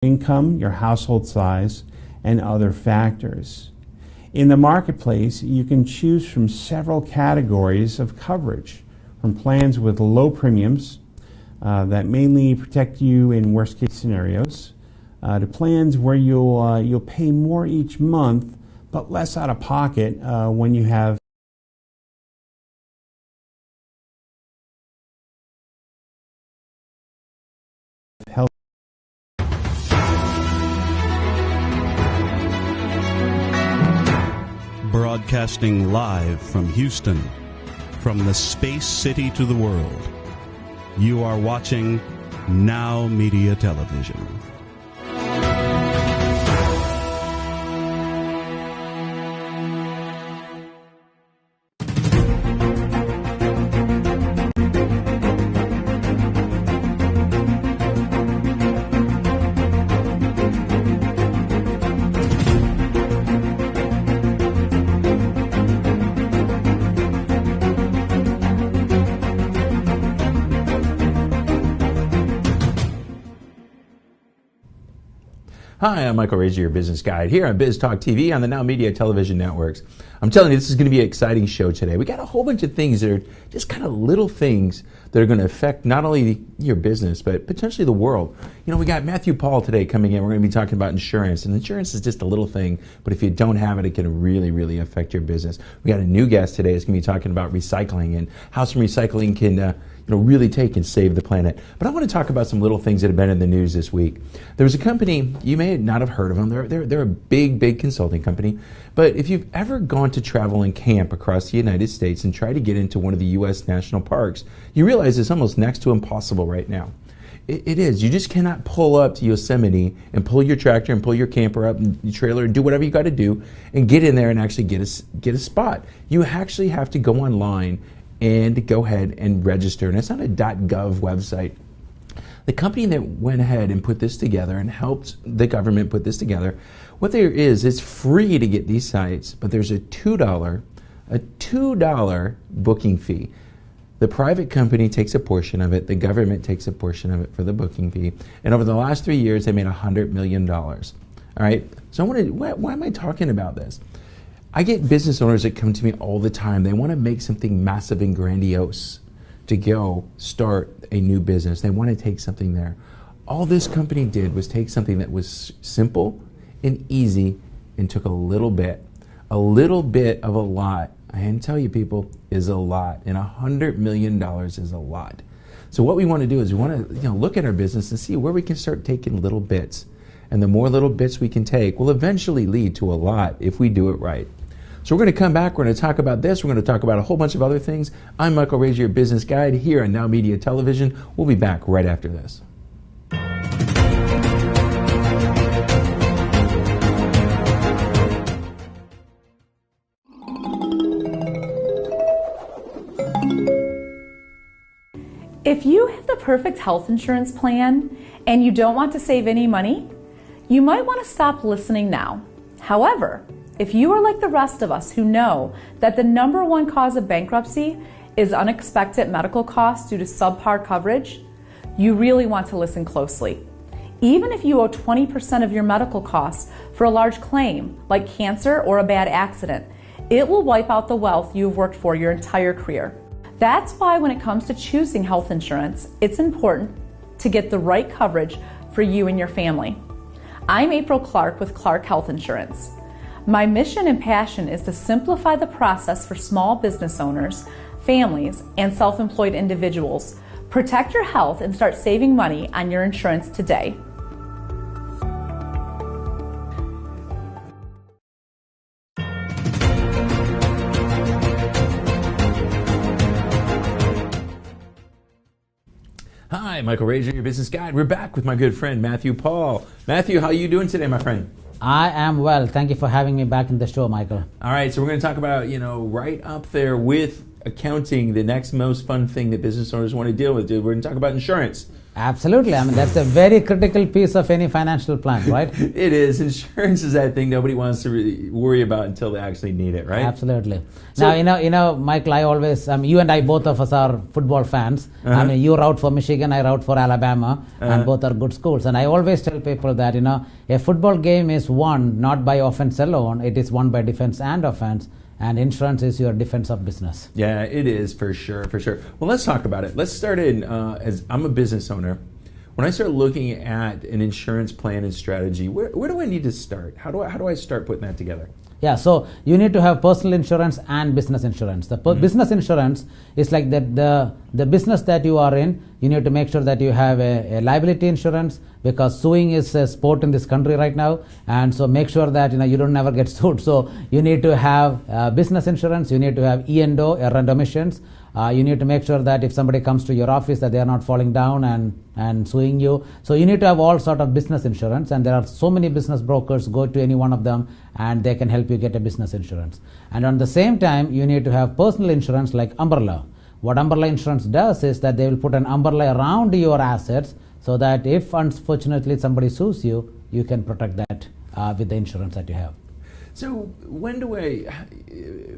income, your household size, and other factors. In the marketplace, you can choose from several categories of coverage, from plans with low premiums that mainly protect you in worst-case scenarios, to plans where you'll pay more each month, but less out of pocket when you have health. Broadcasting live from Houston, from the space city to the world, you are watching NowMedia Television. Hi, I'm Michael Razor, your business guide here on Biz Talk TV on the NowMedia Television networks. I'm telling you, this is going to be an exciting show today. We got a whole bunch of things that are just kind of little things that are going to affect not only your business, but potentially the world. You know, we got Matthew Paul today coming in. We're going to be talking about insurance. And insurance is just a little thing, but if you don't have it, it can really, really affect your business. We got a new guest today that's going to be talking about recycling and how some recycling can really take and save the planet. But I want to talk about some little things that have been in the news this week. There was a company, you may not have heard of them. They're a big consulting company. But if you've ever gone to travel and camp across the United States and try to get into one of the U.S. national parks, you realize it's almost next to impossible right now. It is. You just cannot pull up to Yosemite and pull your tractor and pull your camper up and your trailer and do whatever you got to do and get in there and actually get a spot. You actually have to go online and go ahead and register. And it's on a .gov website. The company that went ahead and put this together and helped the government put this together, what there is, it's free to get these sites, but there's a $2 booking fee. The private company takes a portion of it, the government takes a portion of it for the booking fee, and over the last 3 years, they made $100 million. All right, so why am I talking about this? I get business owners that come to me all the time. They want to make something massive and grandiose to go start a new business. They want to take something there. All this company did was take something that was simple and easy and took a little bit of a lot. I can tell you, people, is a lot. And $100 million is a lot. So what we want to do is we want to look at our business and see where we can start taking little bits. And the more little bits we can take will eventually lead to a lot if we do it right. So we're going to come back, we're going to talk about this, we're going to talk about a whole bunch of other things. I'm Michael Razor, your business guide here on NowMedia Television. We'll be back right after this. If you have the perfect health insurance plan and you don't want to save any money, you might want to stop listening now. However, if you are like the rest of us who know that the #1 cause of bankruptcy is unexpected medical costs due to subpar coverage, you really want to listen closely. Even if you owe 20% of your medical costs for a large claim, like cancer or a bad accident, it will wipe out the wealth you have worked for your entire career. That's why when it comes to choosing health insurance, it's important to get the right coverage for you and your family. I'm April Clark with Clark Health Insurance. My mission and passion is to simplify the process for small business owners, families, and self-employed individuals. Protect your health and start saving money on your insurance today. Hi, Michael Razor, your business guide. We're back with my good friend Matthew Paul. Matthew, how are you doing today, my friend? I am well. Thank you for having me back in the show, Michael. All right, so we're going to talk about, right up there with accounting, the next most fun thing that business owners want to deal with. We're going to talk about insurance. Absolutely. I mean, that's a very critical piece of any financial plan, right? It is. Insurance is that thing nobody wants to really worry about until they actually need it, right? Absolutely. So, now, Michael, I always, you and I, both of us are football fans. I mean, you route for Michigan, I route for Alabama, and both are good schools. And I always tell people that, a football game is won not by offense alone, it is won by defense and offense. And insurance is your defense of business. Yeah, it is for sure. Well, let's talk about it. Let's start in, as I'm a business owner. When I start looking at an insurance plan and strategy, where do I need to start? How do I start putting that together? Yeah, so you need to have personal insurance and business insurance. The business insurance is like the business that you are in. You need to make sure that you have a liability insurance, because suing is a sport in this country right now, and so make sure that you don't never get sued. So you need to have business insurance. You need to have E&O, errand omissions. You need to make sure that if somebody comes to your office that they are not falling down and suing you. So you need to have all sort of business insurance, and there are so many business brokers. Go to any one of them and they can help you get a business insurance. And on the same time, you need to have personal insurance like umbrella. What umbrella insurance does is that they will put an umbrella around your assets so that if unfortunately somebody sues you, you can protect that with the insurance that you have. So when do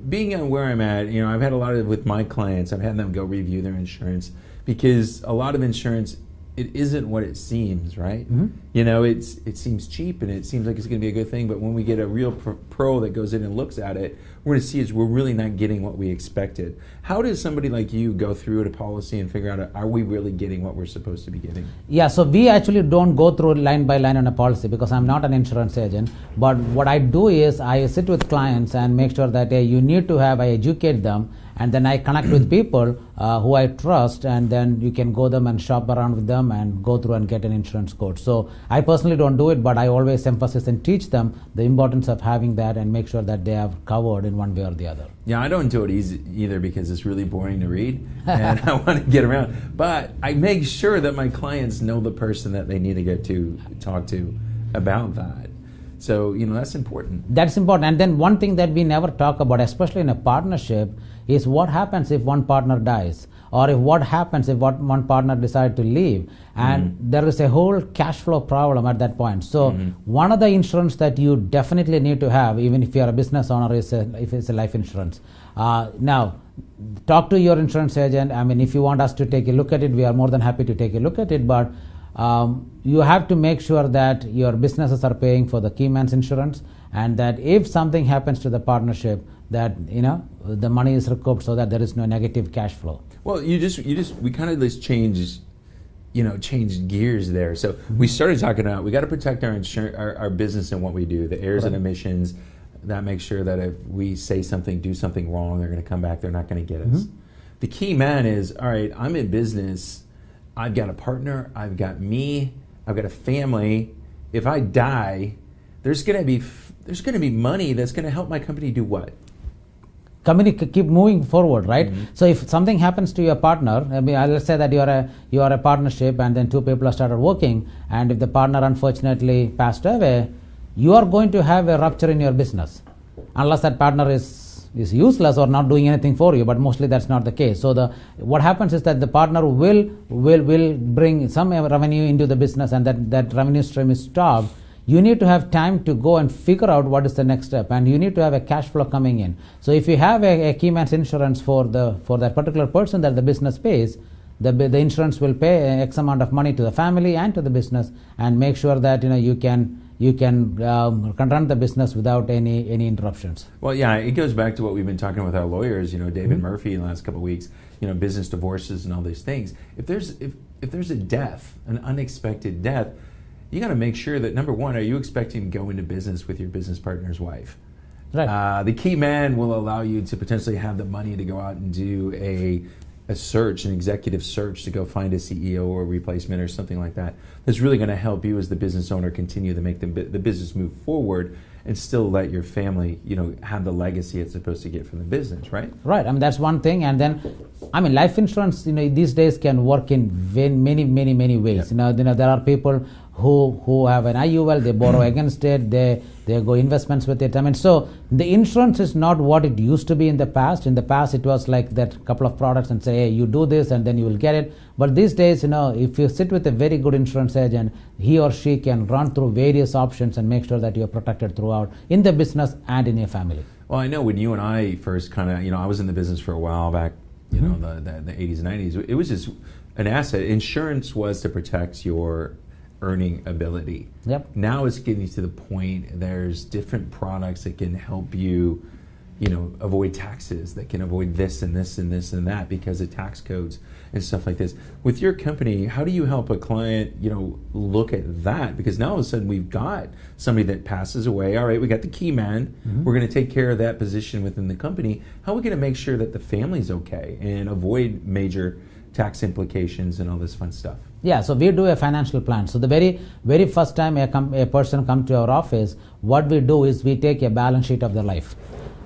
being on where I'm at, I've had a lot of, with my clients, I've had them go review their insurance, because a lot of insurance, it isn't what it seems, right? It seems cheap and it seems like it's going to be a good thing, but when we get a real pro that goes in and looks at it, we're going to see is we're really not getting what we expected. How does somebody like you go through a policy and figure out, are we really getting what we're supposed to be getting? Yeah, so we actually don't go through line by line on a policy, because I'm not an insurance agent. But what I do is I sit with clients and make sure that I educate them, and then I connect with people who I trust, and then you can go them and shop around with them and go through and get an insurance quote. So I personally don't do it, but I always emphasize and teach them the importance of having that and make sure that they are covered in one way or the other. Yeah, I don't do it either, because it's really boring to read and I want to get around. But I make sure that my clients know the person that they need to get to talk to about that. So, that's important. That's important. And then one thing that we never talk about, especially in a partnership, is what happens if one partner dies, or what happens if one partner decides to leave. And there is a whole cash flow problem at that point. So one of the insurance that you definitely need to have, even if you are a business owner, is if it's a life insurance. Now, talk to your insurance agent. I mean, if you want us to take a look at it, we are more than happy to take a look at it. But you have to make sure that your businesses are paying for the key man's insurance, and that if something happens to the partnership, that the money is recouped so that there is no negative cash flow. Well, we kind of just changed gears there. So we started talking about we got to protect our business and what we do, the errors and omissions. That makes sure that if we say something, do something wrong, they're going to come back. They're not going to get us. The key man is, all right, I'm in business. I've got a partner. I've got me. I've got a family. If I die, there's going to be money that's going to help my company do what? Company keep moving forward, right? So if something happens to your partner, let's say that you are a partnership, and then two people have started working, and if the partner unfortunately passed away, you are going to have a rupture in your business, unless that partner is useless or not doing anything for you. But mostly that's not the case. So what happens is that the partner will bring some revenue into the business, and that revenue stream is stopped. You need to have time to go and figure out what is the next step, and you need to have a cash flow coming in. So if you have a key man's insurance for that particular person that the business pays, the insurance will pay X amount of money to the family and to the business, and make sure that you can run the business without any interruptions. Well, yeah, it goes back to what we've been talking with our lawyers. David Murphy in the last couple of weeks. Business divorces and all these things. If there's a death, an unexpected death, you got to make sure that, number one, are you expecting to go into business with your business partner's wife? Right. The key man will allow you to potentially have the money to go out and do a search, an executive search, to go find a CEO or a replacement or something like that. That's really going to help you as the business owner continue to make the business move forward, and still let your family, have the legacy it's supposed to get from the business, right? Right. That's one thing. And then, life insurance, these days can work in many ways. Yeah. There are people who have an IUL, they borrow against it, they go investments with it. I mean, so the insurance is not what it used to be in the past. In the past, it was like that couple of products and say, hey, you do this and then you will get it. But these days, if you sit with a very good insurance agent, he or she can run through various options and make sure that you're protected throughout in the business and in your family. Well, I know when you and I first kind of, I was in the business for a while back, the 80s and 90s. It was just an asset. Insurance was to protect your earning ability. Yep. Now it's getting to the point there's different products that can help you, avoid taxes, that can avoid this and this and this and that because of tax codes and stuff like this. With your company, how do you help a client, look at that? Because now all of a sudden we've got somebody that passes away. All right, we got the key man. Mm-hmm. We're going to take care of that position within the company. How are we going to make sure that the family's okay and avoid major tax implications and all this fun stuff? Yeah, so we do a financial plan. So the very first time a person comes to our office, what we do is we take a balance sheet of their life.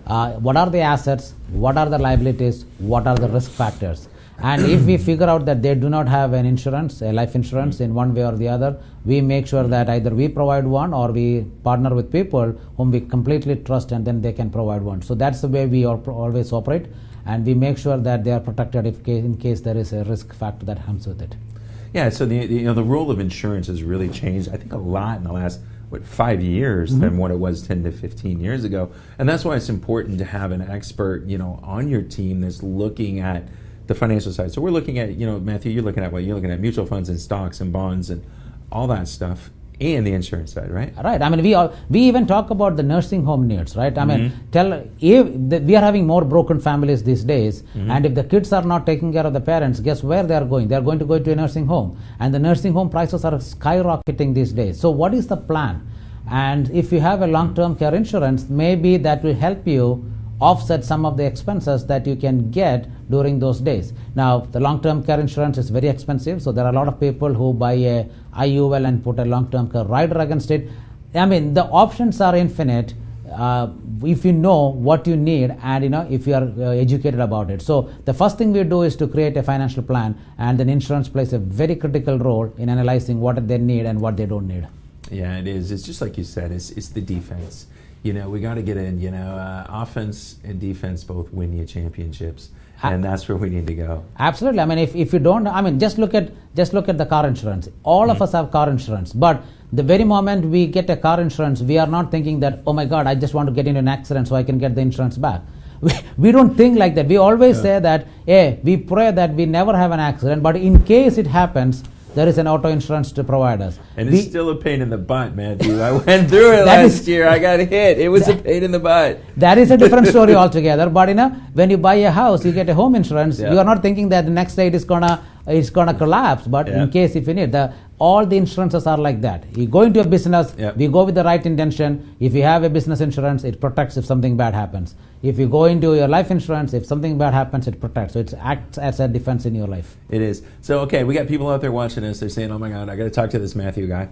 What are the assets? What are the liabilities? What are the risk factors? And if we figure out that they do not have an insurance, a life insurance in one way or the other, we make sure that either we provide one or we partner with people whom we completely trust and then they can provide one. So that's the way we always operate, and we make sure that they are protected in case there is a risk factor that comes with it. Yeah, so the role of insurance has really changed, I think, a lot in the last 5 years than what it was 10 to 15 years ago. And that's why it's important to have an expert, on your team that's looking at the financial side. So we're looking at, Matthew, you're looking at what? You're looking at mutual funds and stocks and bonds and all that stuff, and the insurance side, right? Right. I mean, we even talk about the nursing home needs, right? I mean, we are having more broken families these days, and if the kids are not taking care of the parents, guess where they are going? They are going to go to a nursing home, and the nursing home prices are skyrocketing these days. So what is the plan? And if you have a long-term care insurance, maybe that will help you offset some of the expenses that you can get during those days. Now, the long-term care insurance is very expensive, so there are a lot of people who buy a IUL and put a long-term care rider against it. I mean, the options are infinite if you know what you need and if you are educated about it. So the first thing we do is to create a financial plan, and then insurance plays a very critical role in analyzing what they need and what they don't need. Yeah, it is. It's just like you said, it's the defense. We got to get in, offense and defense both win you championships, and that's where we need to go. Absolutely. I mean, if you don't, I mean, just look at the car insurance. All of us have car insurance, but the very moment we get a car insurance, we are not thinking that, oh my God, I just want to get into an accident so I can get the insurance back. We don't think like that. We always say that, hey, we pray that we never have an accident, but in case it happens, there is an auto insurance to provide us. And it's still a pain in the butt, man, dude. I went through it last year. I got hit. It was a pain in the butt. That is a different story altogether. But when you buy a house, you get a home insurance. You are not thinking that the next day it is gonna collapse. But in case if you need, all the insurances are like that. You go into a business, we go with the right intention. If you have a business insurance, it protects if something bad happens. If you go into your life insurance, if something bad happens, it protects. So it acts as a defense in your life. It is. So, okay, we got people out there watching us. They're saying, oh my God, I got to talk to this Matthew guy.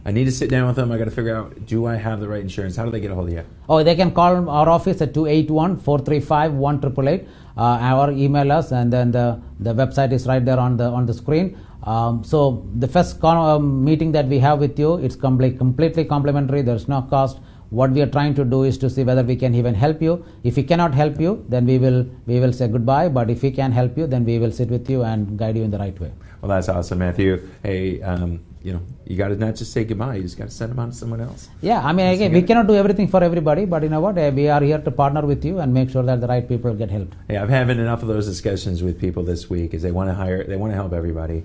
I need to sit down with him. I got to figure out, do I have the right insurance? How do they get a hold of you? Oh, they can call our office at 281-435-1888 or email us, and then the website is right there on the screen. So the first meeting that we have with you, it's completely complimentary. There's no cost. What we are trying to do is to see whether we can even help you. If we cannot help you, then we will say goodbye. But if we can help you, then we will sit with you and guide you in the right way. Well, that's awesome, Matthew. Hey, you got to not just say goodbye. You just got to send them on to someone else. Yeah, I mean, again, we cannot do everything for everybody, but you know what? We are here to partner with you and make sure that the right people get helped. Yeah, I'm having enough of those discussions with people this week, is they want to help everybody.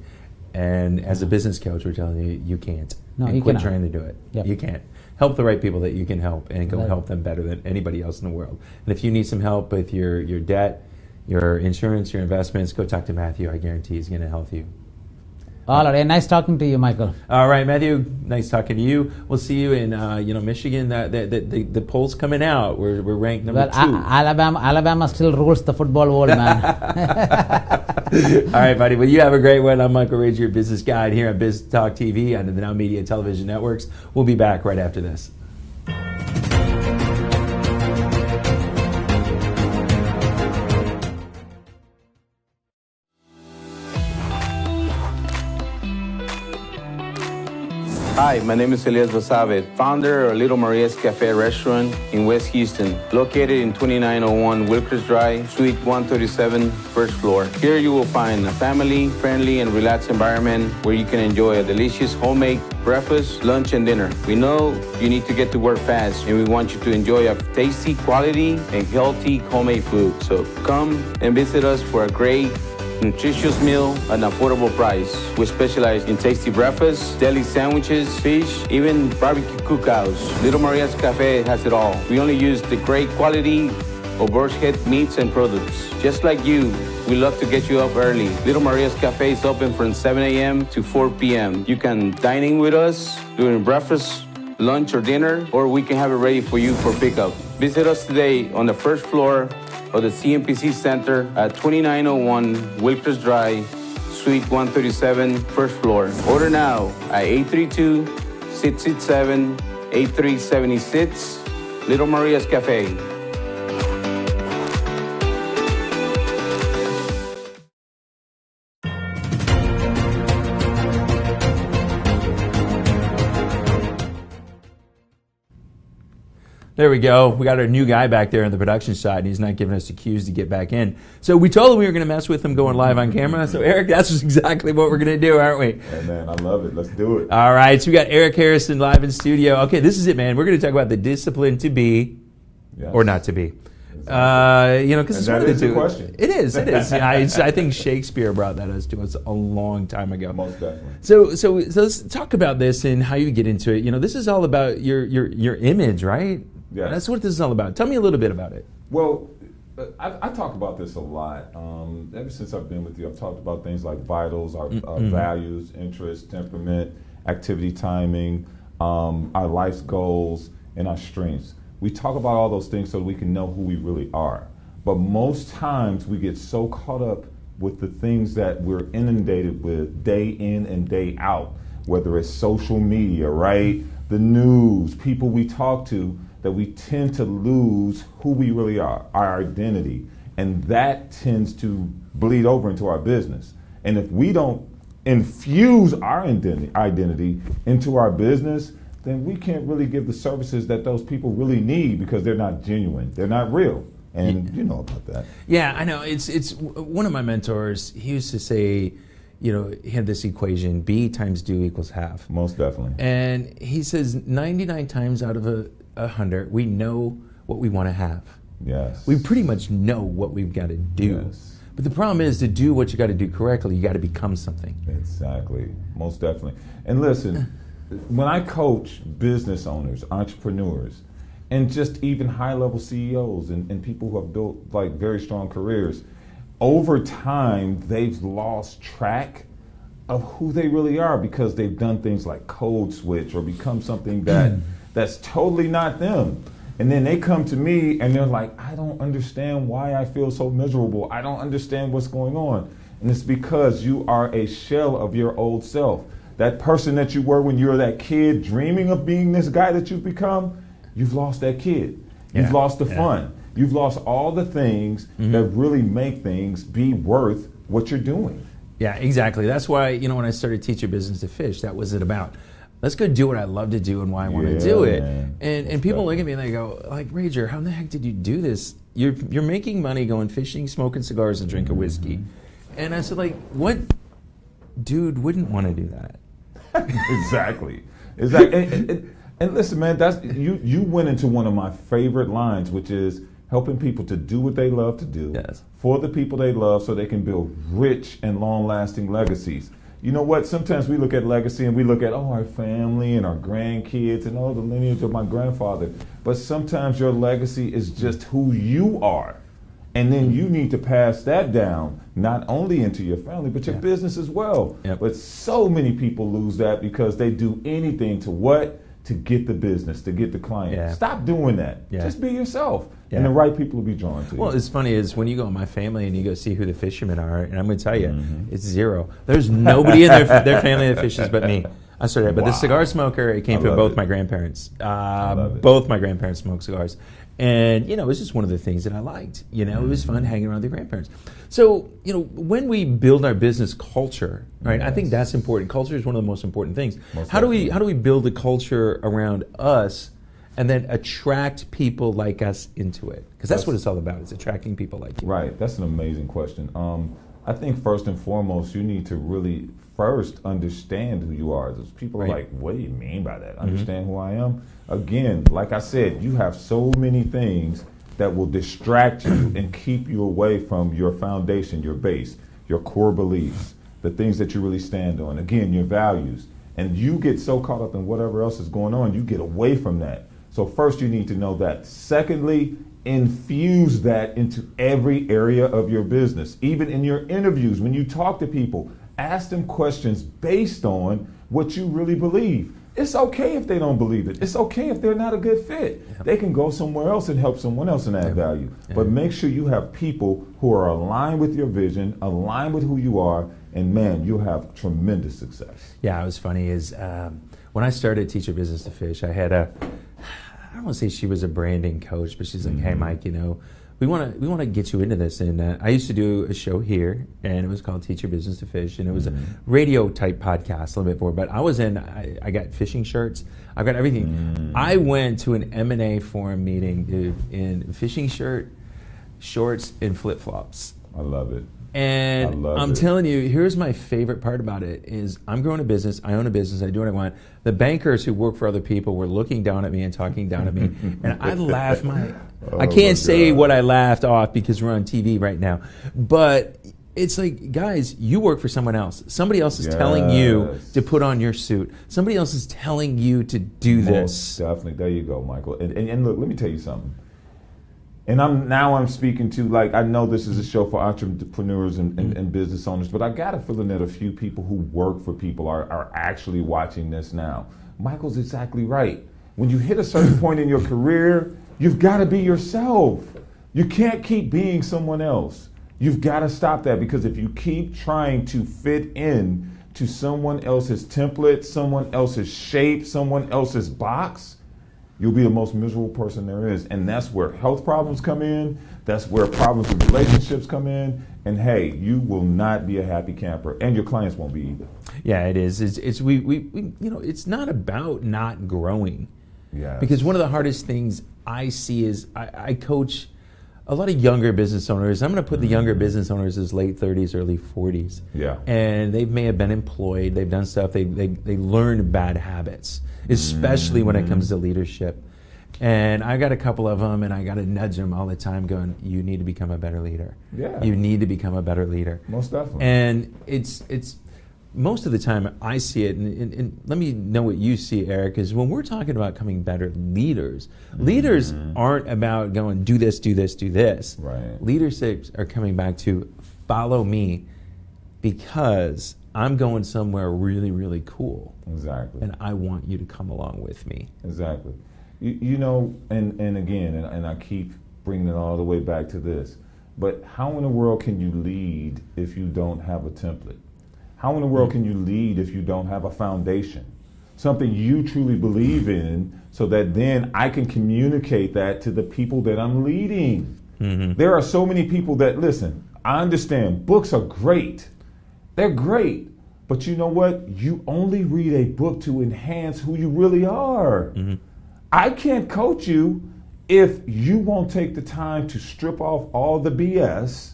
And as a business coach, we're telling you, you can't. No, and you quit cannot. trying to do it. Yep. You can't. Help the right people that you can help, and go help them better than anybody else in the world. And if you need some help with your debt, your insurance, your investments, go talk to Matthew. I guarantee he's going to help you. All right. Nice talking to you, Michael. All right, Matthew. Nice talking to you. We'll see you in Michigan. The polls coming out. We're ranked number 2. Alabama still rules the football world, man. All right, buddy. Well, you have a great one. I'm Michael Rage, your business guide here on Biz Talk TV under the NowMedia Television networks. We'll be back right after this. Hi, my name is Elias Basabe, founder of Little Maria's Cafe restaurant in West Houston, located in 2901 Wilkers Drive, Suite 137, first floor. Here you will find a family-friendly and relaxed environment where you can enjoy a delicious homemade breakfast, lunch, and dinner. We know you need to get to work fast, and we want you to enjoy a tasty, quality, and healthy homemade food. So come and visit us for a great nutritious meal at an affordable price. We specialize in tasty breakfasts, deli sandwiches, fish, even barbecue cookouts. Little Maria's Cafe has it all. We only use the great quality of bird's head meats and products. Just like you, we love to get you up early. Little Maria's Cafe is open from 7 a.m. to 4 p.m. You can dine in with us during breakfast, lunch, or dinner, or we can have it ready for you for pickup. Visit us today on the first floor of the CMPC Center at 2901 Wilkers Drive, Suite 137, first floor. Order now at 832-667-8376, Little Maria's Cafe. There we go. We got our new guy back there on the production side, and he's not giving us the cues to get back in. So we told him we were going to mess with him going live on camera. So, Eric, that's exactly what we're going to do, aren't we? Hey, man, I love it. Let's do it. All right. So we got Eric Harrison live in studio. Okay, this is it, man. We're going to talk about the discipline to be or not to be. Because it's one of the two. Question. It is. I think Shakespeare brought that to us a long time ago. Most definitely. So let's talk about this and how you get into it. This is all about your image, right? Yeah. That's what this is all about. Tell me a little bit about it. Well, I talk about this a lot. Ever since I've been with you, I've talked about things like vitals, our values, interests, temperament, activity timing, our life's goals, and our strengths. We talk about all those things so we can know who we really are. But most times we get so caught up with the things that we're inundated with day in and day out, whether it's social media, right? The news, people we talk to, that we tend to lose who we really are, our identity. And that tends to bleed over into our business. And if we don't infuse our identity into our business, then we can't really give the services that those people really need because they're not genuine. They're not real. And you know about that. Yeah, I know. It's one of my mentors, he used to say, he had this equation, B times do equals half. Most definitely. And he says 99 times out of 100, we know what we want to have. Yes. We pretty much know what we've got to do. Yes. But the problem is, to do what you got to do correctly, you got to become something. Exactly. Most definitely. And listen, when I coach business owners, entrepreneurs, and just even high-level CEOs and people who have built like very strong careers, over time they've lost track of who they really are because they've done things like code switch or become something that's totally not them. And then they come to me and they're like, I don't understand why I feel so miserable. I don't understand what's going on. And it's because you are a shell of your old self. That person that you were when you were that kid dreaming of being this guy that you've become, you've lost that kid. You've lost the fun. You've lost all the things that really make things be worth what you're doing. Yeah, exactly. That's why, when I started Teach Your Business to Fish, that was it about. Let's go do what I love to do and why I want to do it. And people look at me and they go, like, Rager, how the heck did you do this? You're making money going fishing, smoking cigars, and drinking whiskey. And I said, like, what dude wouldn't want to do that? Exactly. And listen, man, that's you went into one of my favorite lines, which is helping people to do what they love to do for the people they love so they can build rich and long-lasting legacies. You know what? Sometimes we look at legacy and we look at, our family and our grandkids and the lineage of my grandfather. But sometimes your legacy is just who you are. And then you need to pass that down, not only into your family, but your business as well. But so many people lose that because they do anything to get the business, to get the client. Stop doing that. Just be yourself. And the right people will be drawn to you. Well, it's funny is when you go in my family and you go see who the fishermen are, and I'm going to tell you, it's zero. There's nobody in their family that fishes but me. I started, but the Wow. cigar smoker, it came I from love both it. my grandparents. love it. Both my grandparents smoked cigars. And, you know, it was just one of the things that I liked. You know, it was fun hanging around with your grandparents. So, you know, when we build our business culture, right, I think Yes. that's important. Culture is one of the most important things. Most How do we definitely. build a culture around us and then attract people like us into it? Because that's what it's all about, is attracting people like you. Right, that's an amazing question. I think first and foremost, you need to really first understand who you are. Those people are Right. like, what do you mean by that? Understand who I am? Again, like I said, you have so many things that will distract you and keep you away from your foundation, your base, your core beliefs, the things that you really stand on. Again, your values. And you get so caught up in whatever else is going on, you get away from that. So first you need to know that. Secondly, infuse that into every area of your business. Even in your interviews, when you talk to people, ask them questions based on what you really believe. It's okay if they don't believe it. It's okay if they're not a good fit. Yep. They can go somewhere else and help someone else and add Yep. value. Yep. But make sure you have people who are aligned with your vision, aligned with who you are, and man, you'll have tremendous success. Yeah, it was funny is when I started Teach Your Business to Fish, I had I don't want to say she was a branding coach, but she's like, hey, Mike, you know, we want to get you into this. And I used to do a show here, and it was called Teach Your Business to Fish, and it was a radio type podcast, a little bit more. But I got fishing shirts, I've got everything. I went to an M&A forum meeting, dude, in fishing shirt, shorts, and flip flops. I love it. And I love I'm it. telling you, here's my favorite part about it is I'm growing a business, I own a business, I do what I want. The bankers who work for other people were looking down at me and talking down at me. And I laugh I can't say God. what I laughed off because we're on TV right now. But it's like, guys, you work for someone else. Somebody else is telling you Yes. to put on your suit. Somebody else is telling you to do Most this. definitely. There you go, Michael. And look, let me tell you something. And I'm speaking to, like, I know this is a show for entrepreneurs and business owners, but I got a feeling that a few people who work for people are actually watching this now. Michael's exactly right. When you hit a certain point in your career, you've got to be yourself. You can't keep being someone else. You've got to stop that, because if you keep trying to fit in to someone else's template, someone else's shape, someone else's box, you'll be the most miserable person there is. And that's where health problems come in. That's where problems with relationships come in. And hey, you will not be a happy camper, and your clients won't be either. Yeah, it is. We you know, it's not about not growing. Yeah. Because one of the hardest things I see is I coach a lot of younger business owners. I'm going to put the younger business owners as late 30s, early 40s. Yeah. And they may have been employed. They've done stuff. They learned bad habits, especially when it comes to leadership. And I got a couple of them, and I got to nudge them all the time going, you need to become a better leader. Yeah. You need to become a better leader. Most definitely. And it's most of the time I see it, and let me know what you see, Eric, is when we're talking about becoming better leaders, leaders aren't about going, do this, do this, do this. Right. Leaderships are coming back to follow me because I'm going somewhere really, really cool. Exactly. And I want you to come along with me. Exactly. You know, and again, and I keep bringing it all the way back to this, but how in the world can you lead if you don't have a template? How in the world can you lead if you don't have a foundation? Something you truly believe in, so that then I can communicate that to the people that I'm leading. There are so many people that, listen, I understand books are great. They're great. But you know what? You only read a book to enhance who you really are. I can't coach you if you won't take the time to strip off all the BS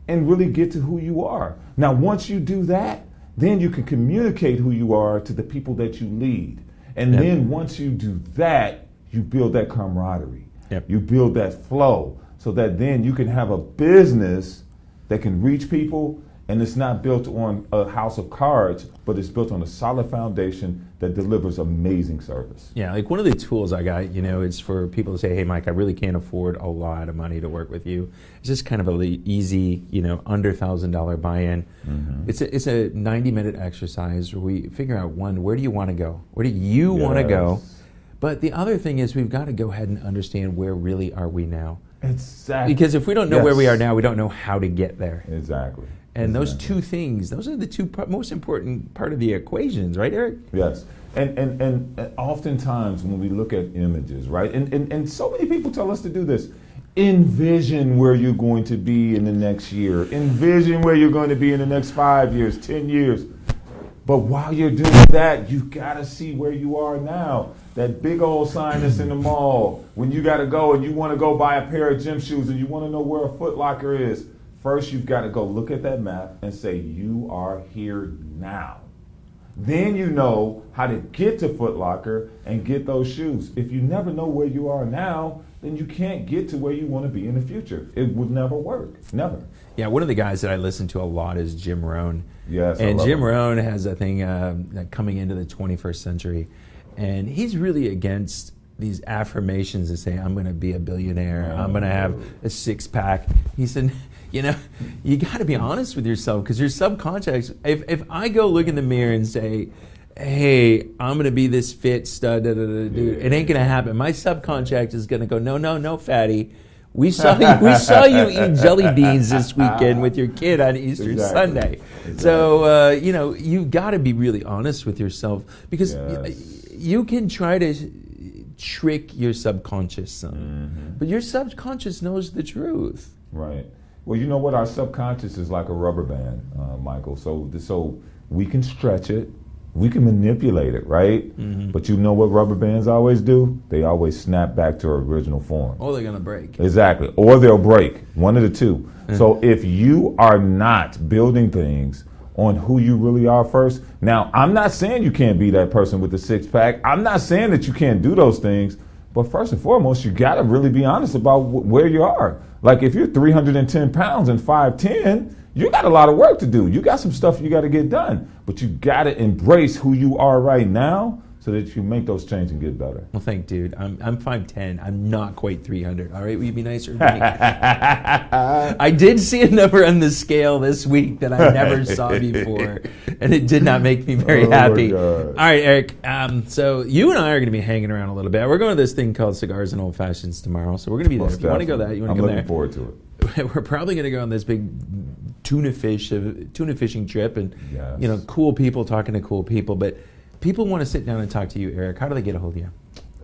and really get to who you are. Now, once you do that, then you can communicate who you are to the people that you lead. And then once you do that, you build that camaraderie. You build that flow, so that then you can have a business that can reach people, and it's not built on a house of cards, but it's built on a solid foundation that delivers amazing service. Yeah, like one of the tools I got, you know, it's for people to say, hey, Mike, I really can't afford a lot of money to work with you. It's just kind of a easy, you know, under $1,000 buy-in. It's a 90-minute exercise where we figure out, one, where do you want to go? Where do you want to go? But the other thing is we've got to go ahead and understand where really are we now. Exactly. Because if we don't know where we are now, we don't know how to get there. Exactly. And those two things, those are the two most important part of the equations, right, Eric? Yes. And oftentimes when we look at images, right, and so many people tell us to do this, envision where you're going to be in the next year. Envision where you're going to be in the next 5 years, 10 years. But while you're doing that, you've got to see where you are now. That big old sign that's in the mall, when you got to go and you want to go buy a pair of gym shoes and you want to know where a Foot Locker is, first you've got to go look at that map and say, you are here now. Then you know how to get to Foot Locker and get those shoes. If you never know where you are now, then you can't get to where you want to be in the future. It would never work. Never. Yeah, one of the guys that I listen to a lot is Jim Rohn. Yes, and Jim Rohn has a thing coming into the 21st century, and he's really against these affirmations that say, I'm going to be a billionaire, I'm going to have a six-pack. He said, you know, you got to be honest with yourself, because your subconscious, if I go look in the mirror and say, hey, I'm going to be this fit stud, dude, it ain't going to happen. My subconscious is going to go, no, fatty. We saw you eat jelly beans this weekend with your kid on Easter Sunday. Exactly. So, you know, you've got to be really honest with yourself, because you can try to trick your subconscious, son. But your subconscious knows the truth. Right. Well, you know what? Our subconscious is like a rubber band, Michael. So we can stretch it. We can manipulate it, right? But you know what rubber bands always do? They always snap back to their original form. Or they're going to break. Exactly. Or they'll break. One of the two. So if you are not building things on who you really are first, now, I'm not saying you can't be that person with the six-pack. I'm not saying that you can't do those things. But first and foremost, you got to really be honest about where you are. Like if you're 310 pounds and 5'10", you got a lot of work to do. You got some stuff you got to get done. But you got to embrace who you are right now so that you can make those changes and get better. Well, thank you, dude. I'm 5'10". I'm not quite 300. All right, will you be nicer to me? I did see a number on the scale this week that I never saw before, and it did not make me very happy. All right, Eric. So you and I are going to be hanging around a little bit. We're going to this thing called Cigars and Old Fashions tomorrow, so we're going to be there. If you want to go that, you want to go there. I'm looking forward to it. We're probably going to go on this big tuna fishing trip, and you know, cool people talking to cool people. But people want to sit down and talk to you, Eric. How do they get a hold of you?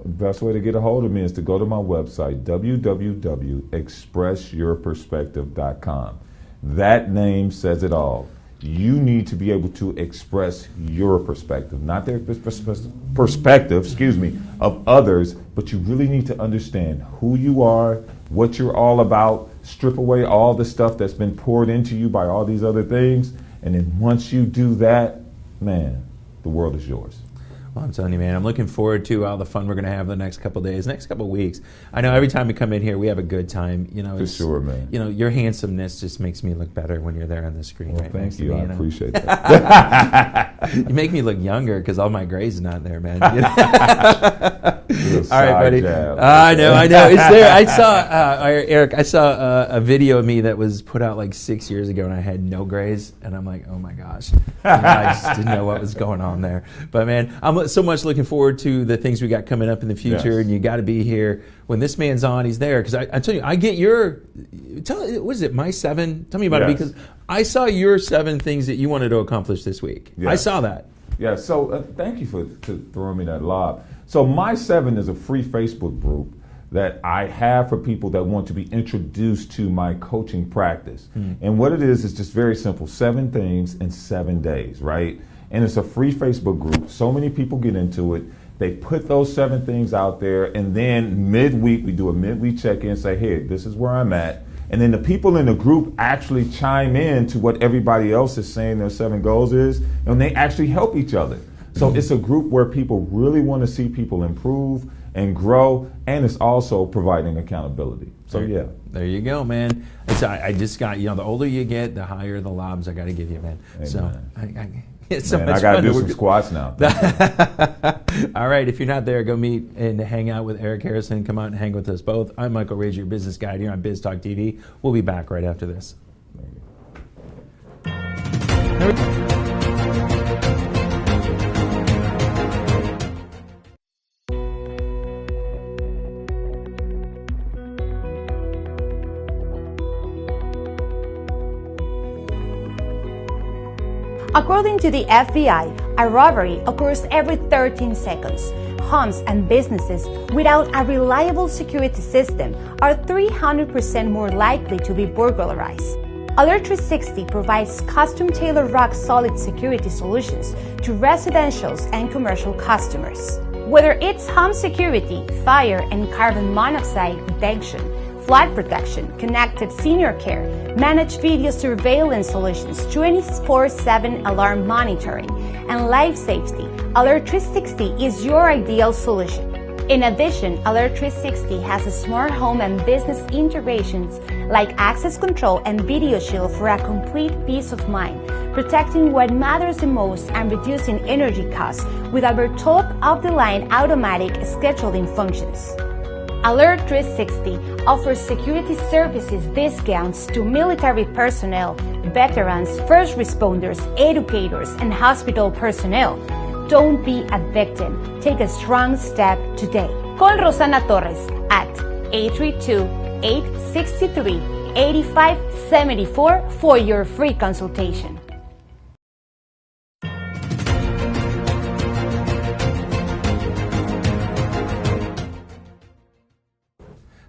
The best way to get a hold of me is to go to my website, www.expressyourperspective.com. That name says it all. You need to be able to express your perspective, not their perspective, of others, but you really need to understand who you are, what you're all about, strip away all the stuff that's been poured into you by all these other things, and then once you do that, man, the world is yours. Well, I'm telling you, man, I'm looking forward to all the fun we're going to have the next couple of days, next couple of weeks. I know every time we come in here, we have a good time. You know, for sure, man. You know, your handsomeness just makes me look better when you're there on the screen. Well, right thank you. I appreciate that. You make me look younger because all my gray's not there, man. You know? All right, buddy. I know. It's there. I saw Eric. I saw a video of me that was put out like 6 years ago, and I had no grays, and I'm like, oh my gosh, I just didn't know what was going on there. But man, I'm so much looking forward to the things we got coming up in the future, and you got to be here when this man's on. He's there because I tell you, I get your what is it? My 7? Tell me about it, because I saw your 7 things that you wanted to accomplish this week. I saw that. Yeah. So thank you for throwing me that lob. So My 7 is a free Facebook group that I have for people that want to be introduced to my coaching practice. And what it is just very simple: 7 things in 7 days, right? And it's a free Facebook group. So many people get into it. They put those 7 things out there, and then midweek, we do a midweek check-in and say, hey, this is where I'm at. And then the people in the group actually chime in to what everybody else is saying their 7 goals is, and they actually help each other. So it's a group where people really want to see people improve and grow, and it's also providing accountability. So yeah. There you go, man. I just got, you know, the older you get, the higher the lobs I got to give you, man. Amen. So it's so man, much I got to fun. do some squats now. All right, if you're not there, go meet and hang out with Eric Harrison. Come out and hang with us both. I'm Michael Rager, your business guide here on Biz Talk TV. We'll be back right after this. According to the FBI, a robbery occurs every 13 seconds. Homes and businesses without a reliable security system are 300% more likely to be burglarized. Alert 360 provides custom-tailored rock-solid security solutions to residential and commercial customers. Whether it's home security, fire and carbon monoxide detection, flood protection, connected senior care, managed video surveillance solutions, 24/7 alarm monitoring, and life safety, Alert 360 is your ideal solution. In addition, Alert 360 has smart home and business integrations like access control and video shield for a complete peace of mind, protecting what matters the most and reducing energy costs with our top-of-the-line automatic scheduling functions. Alert 360 offers security services discounts to military personnel, veterans, first responders, educators, and hospital personnel. Don't be a victim. Take a strong step today. Call Rosana Torres at 832-863-8574 for your free consultation.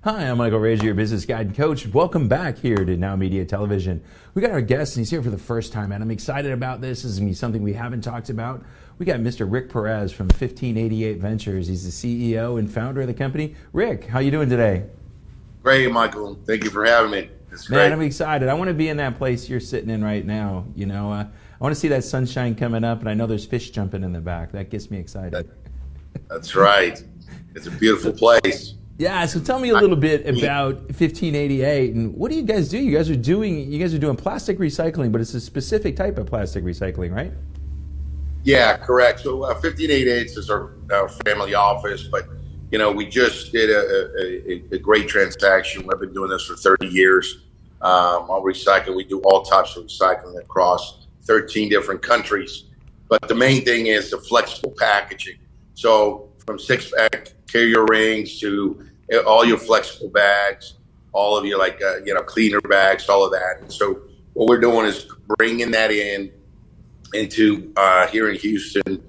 Hi, I'm Michael Rager, your business guide and coach. Welcome back here to NowMedia Television. We got our guest, and he's here for the first time, and I'm excited about this. This is going to be something we haven't talked about. We got Mr. Rick Perez from 1588 Ventures. He's the CEO and founder of the company. Rick, how you doing today? Great, Michael. Thank you for having me. It's great. Man, I'm excited. I want to be in that place you're sitting in right now. You know, I want to see that sunshine coming up, and I know there's fish jumping in the back. That gets me excited. That's right. It's a beautiful place. Yeah, so tell me a little bit about 1588 and what do you guys do? You guys are doing plastic recycling, but it's a specific type of plastic recycling, right? Yeah, correct. So 1588 is our family office, but you know, we just did a great transaction. We've been doing this for 30 years. On recycling, we do all types of recycling across 13 different countries. But the main thing is the flexible packaging. So from 6-pack carrier rings to all your flexible bags, all of your cleaner bags, all of that. And so what we're doing is bringing that into here in Houston.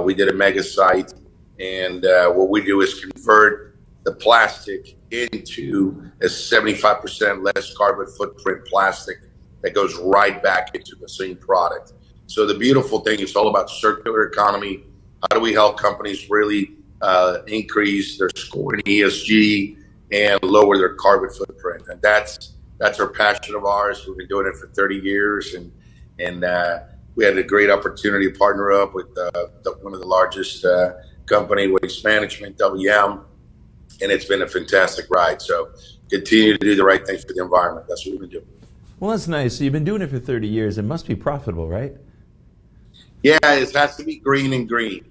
We did a mega site, and what we do is convert the plastic into a 75% less carbon footprint plastic that goes right back into the same product. So the beautiful thing is all about circular economy. How do we help companies really increase their score in ESG and lower their carbon footprint? And that's our passion of ours. We've been doing it for 30 years, and we had a great opportunity to partner up with one of the largest company, Waste Management, WM, and it's been a fantastic ride. So continue to do the right thing for the environment. That's what we've been doing. Well, that's nice. So you've been doing it for 30 years. It must be profitable, right? Yeah, it has to be green and green.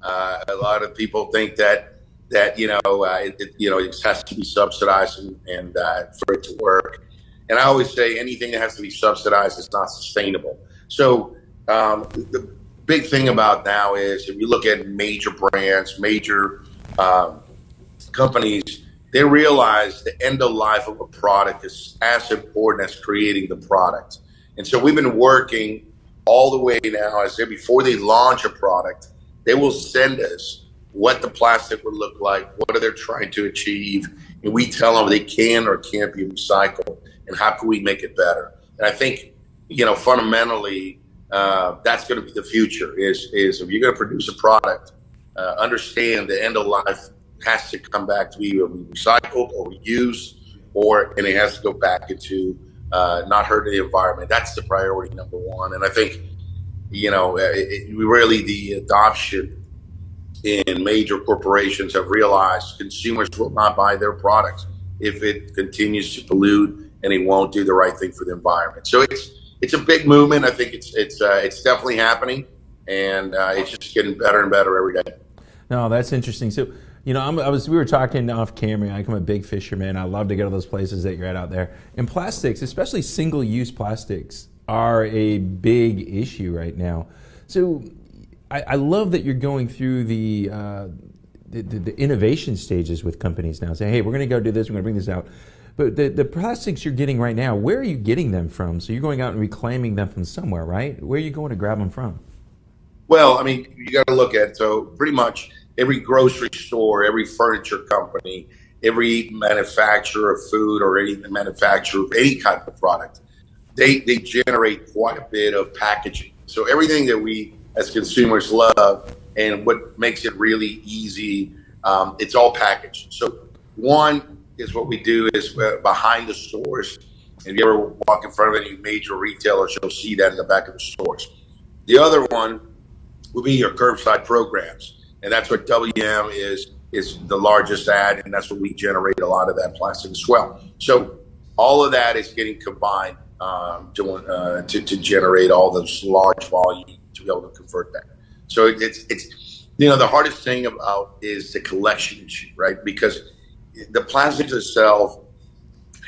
A lot of people think that it has to be subsidized and for it to work. And I always say anything that has to be subsidized is not sustainable. So the big thing about now is if you look at major brands, major companies, they realize the end of life of a product is as important as creating the product. And so we've been working all the way now. I said before they launch a product, they will send us what the plastic would look like, what are they trying to achieve, and we tell them they can or can't be recycled, and how can we make it better. And I think, fundamentally, that's going to be the future, is if you're going to produce a product, understand the end of life has to come back to either recycled or reused, and it has to go back into not hurting the environment. That's the priority number one. And I think, really the adoption in major corporations have realized consumers will not buy their products if it continues to pollute, and it won't do the right thing for the environment. So it's a big movement. I think it's definitely happening, and it's just getting better and better every day. No, that's interesting. So, we were talking off camera. I'm a big fisherman. I love to go to those places that you're at out there. And plastics, especially single-use plastics, are a big issue right now. So I love that you're going through the the innovation stages with companies now. Say, hey, we're going to go do this. We're going to bring this out. But the plastics you're getting right now, where are you getting them from? So you're going out and reclaiming them from somewhere, right? Where are you going to grab them from? Well, I mean, you got to look at it. So pretty much every grocery store, every furniture company, every manufacturer of food or any manufacturer of any kind of product, they generate quite a bit of packaging. So everything that we as consumers love and what makes it really easy, it's all packaged. So one is what we do is behind the stores. If you ever walk in front of any major retailers, you'll see that in the back of the stores. The other one will be your curbside programs. And that's what WM is the largest at, and that's what we generate a lot of that plastic as well. So all of that is getting combined to generate all those large volume to be able to convert that. So it's the hardest thing about is the collection issue, right? Because the plastics itself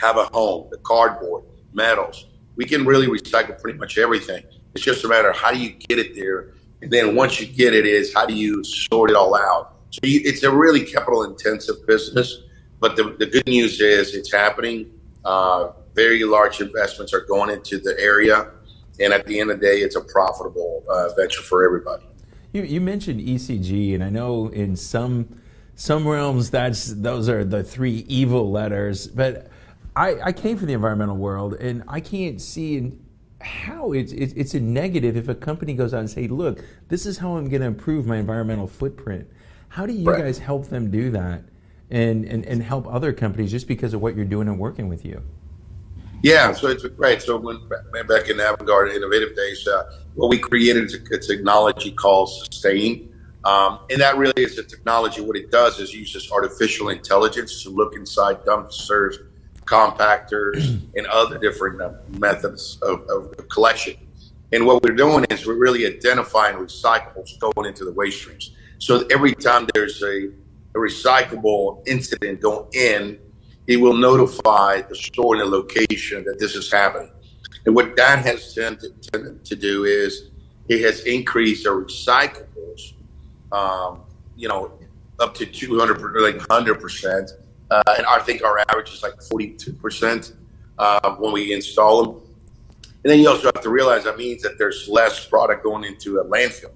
have a home, the cardboard, metals. We can really recycle pretty much everything. It's just a matter of how do you get it there, and then once you get it, is how do you sort it all out? So it's a really capital-intensive business, but the good news is it's happening. Very large investments are going into the area, and at the end of the day, it's a profitable venture for everybody. You mentioned ECG, and I know in some realms those are the three evil letters, but I came from the environmental world, and I can't see how it's a negative if a company goes out and say, look, this is how I'm going to improve my environmental footprint. How do you guys help them do that and help other companies just because of what you're doing and working with you? Yeah, so it's right. So when back in avant-garde innovative days, what we created is a technology called Sustain. And that really is a technology. What it does is uses artificial intelligence to look inside dumpsters, compactors, and other different methods of collection. And what we're doing is we're really identifying recyclables going into the waste streams. So every time there's a recyclable incident going in, it will notify the store and the location that this is happening. And what that has tended to do is it has increased our recyclables, up to 200, like 100%. And I think our average is like 42% when we install them. And then you also have to realize that means that there's less product going into a landfill.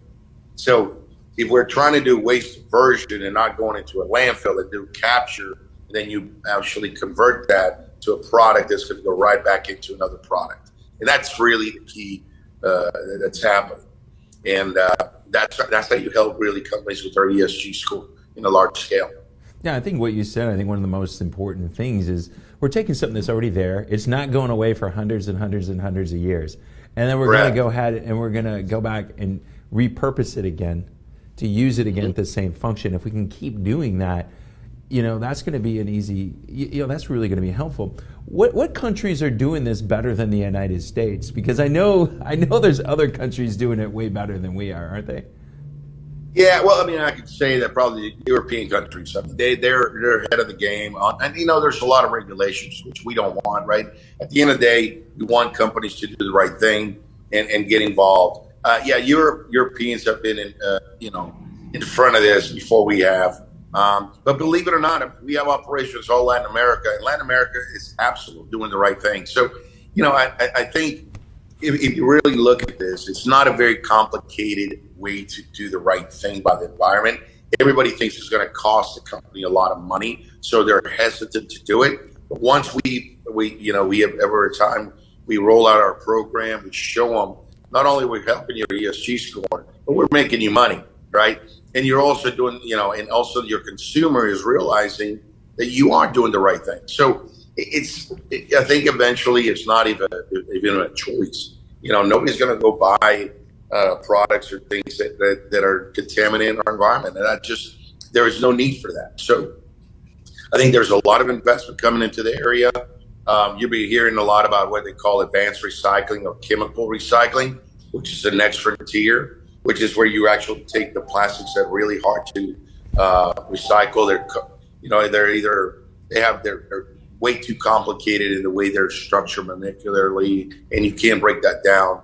So if we're trying to do waste diversion and not going into a landfill and do capture, then you actually convert that to a product that's going to go right back into another product. And that's really the key that's happening. And that's how you help really companies with their ESG score in a large scale. Yeah, I think what you said, I think one of the most important things is we're taking something that's already there. It's not going away for hundreds and hundreds and hundreds of years. And then we're going to go ahead and we're going to go back and repurpose it again to use it again at the same function. If we can keep doing that, that's going to be an easy, that's really going to be helpful. What countries are doing this better than the United States? Because I know there's other countries doing it way better than we are, aren't they? Yeah, well, I mean, I could say that probably the European countries, I mean, they're ahead of the game. And, there's a lot of regulations, which we don't want, right? At the end of the day, we want companies to do the right thing and get involved. Europeans have been in front of this before we have. But believe it or not, we have operations all Latin America, and Latin America is absolutely doing the right thing. So, I think if you really look at this, it's not a very complicated way to do the right thing by the environment. Everybody thinks it's going to cost the company a lot of money, so they're hesitant to do it. But once we have every time we roll out our program, we show them not only we're helping your ESG score, but we're making you money, right? And you're also doing, and also your consumer is realizing that you are doing the right thing. So I think eventually it's not even a choice. Nobody's going to go buy products or things that are contaminating our environment. And there is no need for that. So I think there's a lot of investment coming into the area. You'll be hearing a lot about what they call advanced recycling or chemical recycling, which is the next frontier, which is where you actually take the plastics that are really hard to recycle. They're way too complicated in the way they're structured molecularly, and you can't break that down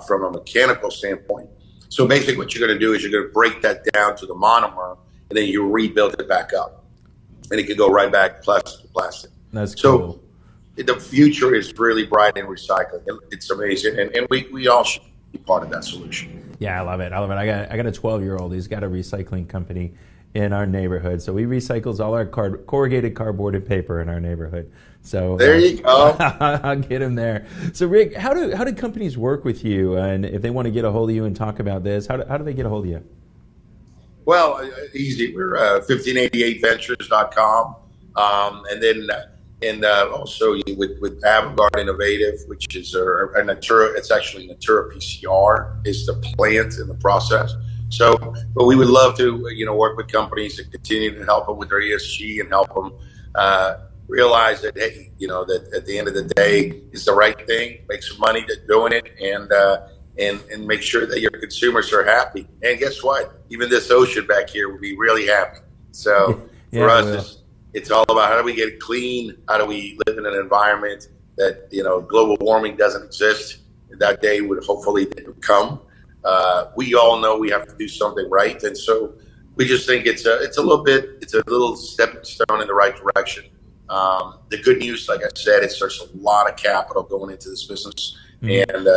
from a mechanical standpoint. So basically what you're going to do is you're going to break that down to the monomer, and and then you rebuild it back up, and it can go right back plastic to plastic. That's so cool. The future is really bright in recycling. It's amazing, and we all should be part of that solution. Yeah, I love it. I love it. I got a 12-year-old. He's got a recycling company in our neighborhood. So he recycles all our corrugated cardboard and paper in our neighborhood. So there you go. I'll get him there. So Rick, how do companies work with you? And if they want to get a hold of you and talk about this, how do they get a hold of you? Well, easy. We're 1588ventures.com. And then also with Avantgarde Innovative, which is a Natura, it's actually Natura PCR is the plant in the process. So, but we would love to, work with companies that continue to help them with their ESG and help them realize that, hey, that at the end of the day, it's the right thing, make some money doing it, and make sure that your consumers are happy. And guess what? Even this ocean back here will be really happy. So for us, it's all about how do we get it clean? How do we live in an environment that, global warming doesn't exist? That day would hopefully come. We all know we have to do something right. And so we just think it's a little stepping stone in the right direction. The good news, like I said, is there's a lot of capital going into this business, and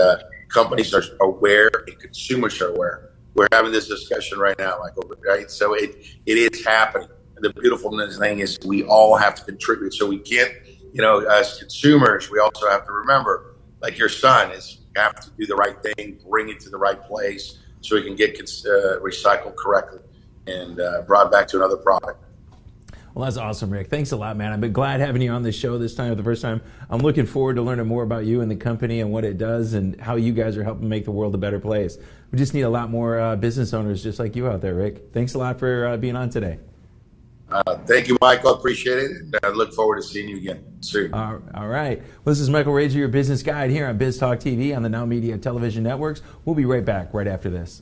companies are aware and consumers are aware. We're having this discussion right now, Michael, right? So it is happening. And the beautiful thing is we all have to contribute. So we can't, as consumers, we also have to remember, like your son is, you have to do the right thing, bring it to the right place so it can get recycled correctly and brought back to another product. Well, that's awesome, Rick. Thanks a lot, man. I've been glad having you on this show this time for the first time. I'm looking forward to learning more about you and the company and what it does and how you guys are helping make the world a better place. We just need a lot more business owners just like you out there, Rick. Thanks a lot for being on today. Thank you, Michael. Appreciate it. And I look forward to seeing you again soon. All right. Well, this is Michael Rager, your business guide here on Biz Talk TV on the NowMedia Television networks. We'll be right back right after this.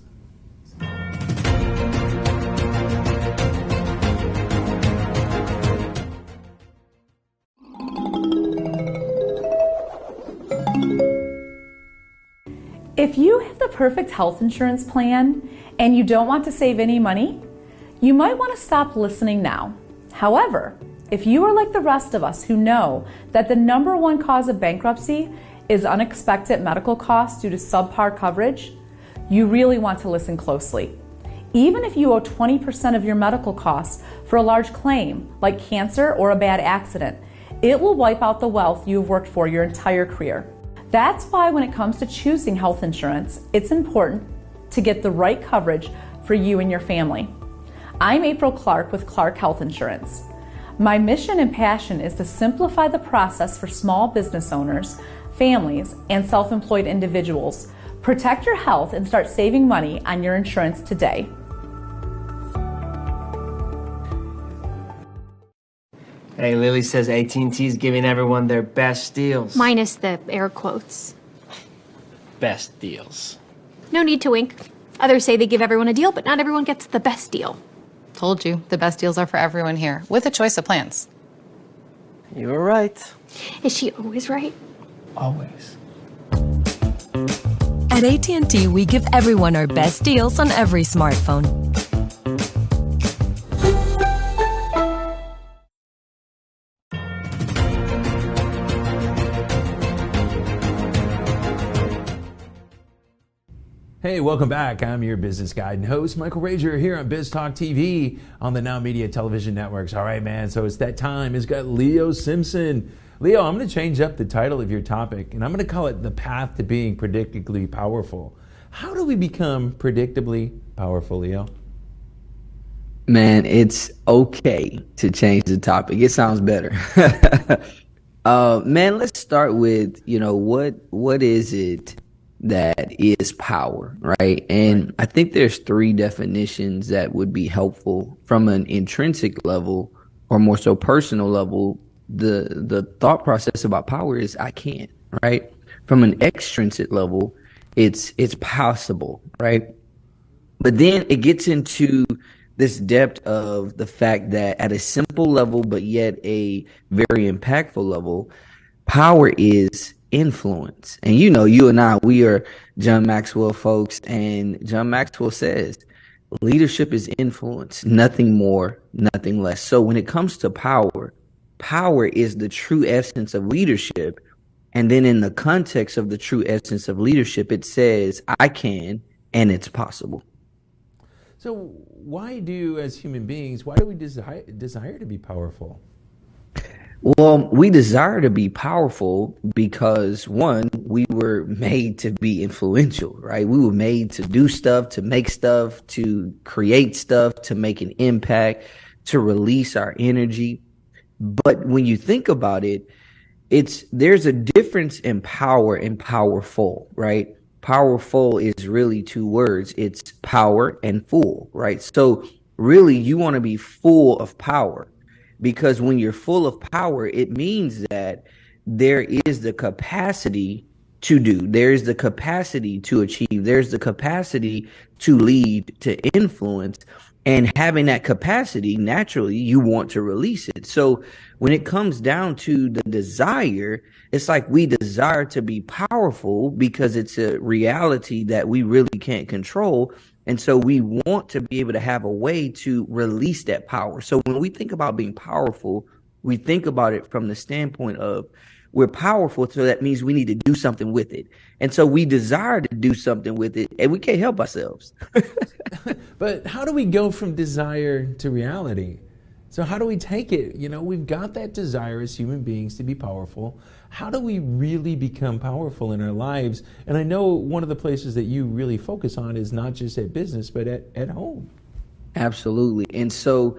If you have the perfect health insurance plan and you don't want to save any money, you might want to stop listening now. However, if you are like the rest of us who know that the number one cause of bankruptcy is unexpected medical costs due to subpar coverage, you really want to listen closely. Even if you owe 20% of your medical costs for a large claim, like cancer or a bad accident, it will wipe out the wealth you have worked for your entire career. That's why when it comes to choosing health insurance, it's important to get the right coverage for you and your family. I'm April Clark with Clark Health Insurance. My mission and passion is to simplify the process for small business owners, families, and self-employed individuals. Protect your health and start saving money on your insurance today. Hey, Lily says AT&T is giving everyone their best deals. Minus the air quotes. Best deals. No need to wink. Others say they give everyone a deal, but not everyone gets the best deal. Told you, the best deals are for everyone here, with a choice of plans. You were right. Is she always right? Always. At AT&T, we give everyone our best deals on every smartphone. Hey, welcome back. I'm your business guide and host, Michael Rager, here on Biz Talk TV on the NowMedia Television networks. All right, man, so it's that time. It's got Leo Simpson. Leo, I'm going to change up the title of your topic, and I'm going to call it The Path to Being Predictably Powerful. How do we become predictably powerful, Leo? Man, it's okay to change the topic. It sounds better. Man, let's start with, what is it that is power, right? And I think there's three definitions that would be helpful from an intrinsic level, or more so personal level. The thought process about power is I can, right? From an extrinsic level, it's possible, right? But then it gets into this depth of the fact that at a simple level, but yet a very impactful level, power is influence. And you and I, we are John Maxwell folks, and John Maxwell says, Leadership is influence, nothing more, nothing less. So when it comes to power, power is the true essence of leadership. And then in the context of the true essence of leadership, it says, I can, and it's possible. So why do, as human beings, why do we desire to be powerful? Well, we desire to be powerful because, one, we were made to be influential, right? We were made to do stuff, to make stuff, to create stuff, to make an impact, to release our energy. But when you think about it, there's a difference in power and powerful, right? Powerful is really two words. It's power and full, right? So really you want to be full of power, because when you're full of power, it means that there is the capacity to do, there's the capacity to achieve, there's the capacity to lead, to influence. And having that capacity, naturally, you want to release it. So when it comes down to the desire, it's like we desire to be powerful because it's a reality that we really can't control. And so we want to be able to have a way to release that power. So when we think about being powerful, we think about it from the standpoint of we're powerful, so that means we need to do something with it. And so we desire to do something with it, and we can't help ourselves. But how do we go from desire to reality? So how do we take it? You know, we've got that desire as human beings to be powerful. How do we really become powerful in our lives? And I know one of the places that you really focus on is not just at business, but at home. Absolutely. And so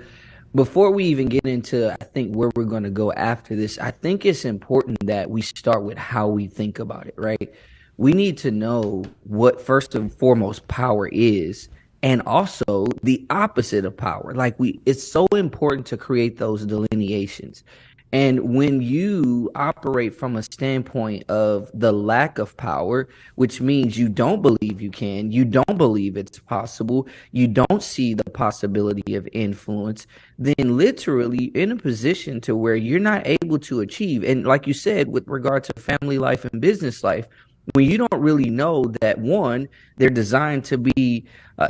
before we even get into, I think, where we're going to go after this, I think it's important that we start with how we think about it, right? We need to know what, first and foremost, power is, and also the opposite of power. It's so important to create those delineations. And when you operate from a standpoint of the lack of power, which means you don't believe you can, you don't believe it's possible, you don't see the possibility of influence, then literally in a position to where you're not able to achieve. And like you said, with regard to family life and business life, when you don't really know that, one, they're designed to be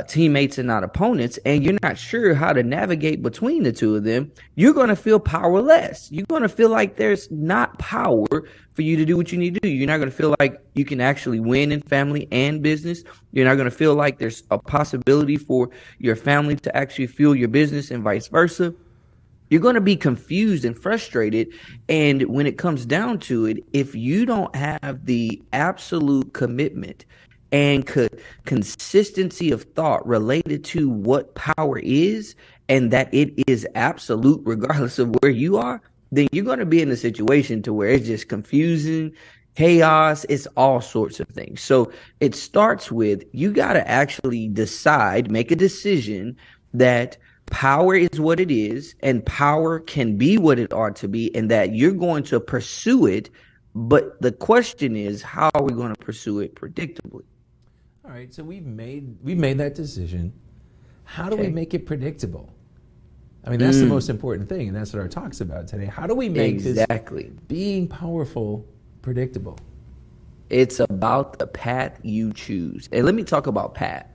teammates and not opponents, and you're not sure how to navigate between the two of them, you're going to feel powerless. You're going to feel like there's not power for you to do what you need to do. You're not going to feel like you can actually win in family and business. You're not going to feel like there's a possibility for your family to actually fuel your business and vice versa. You're going to be confused and frustrated. And when it comes down to it, if you don't have the absolute commitment and consistency of thought related to what power is, and that it is absolute regardless of where you are, then you're going to be in a situation to where it's just confusing, chaos, it's all sorts of things. So it starts with, you got to actually decide, make a decision that power is what it is, and power can be what it ought to be, and that you're going to pursue it. But the question is, how are we going to pursue it predictably? All right, so we've made that decision. How do we make it predictable? I mean, that's the most important thing, and that's what our talk's about today. How do we make this being powerful predictable? It's about the path you choose. And let me talk about path.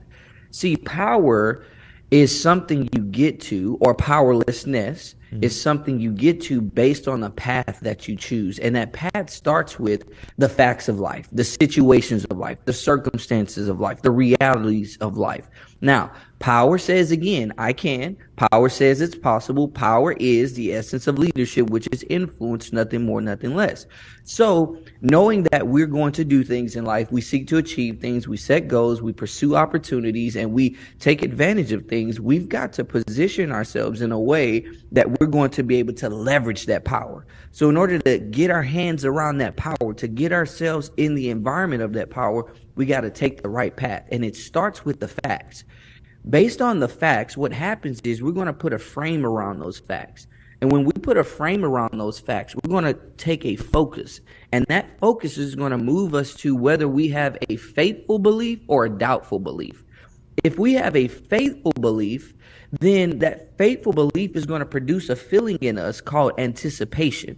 See, power is something you get to, or powerlessness is something you get to based on the path that you choose. And that path starts with the facts of life, the situations of life, the circumstances of life, the realities of life. Now, power says, again, I can. Power says it's possible. Power is the essence of leadership, which is influence, nothing more, nothing less. So knowing that we're going to do things in life, we seek to achieve things, we set goals, we pursue opportunities, and we take advantage of things, we've got to position ourselves in a way that we're going to be able to leverage that power. So in order to get our hands around that power, to get ourselves in the environment of that power, we got to take the right path. And it starts with the facts. Based on the facts, what happens is we're going to put a frame around those facts. And when we put a frame around those facts, we're going to take a focus. And that focus is going to move us to whether we have a faithful belief or a doubtful belief. If we have a faithful belief, then that faithful belief is going to produce a feeling in us called anticipation.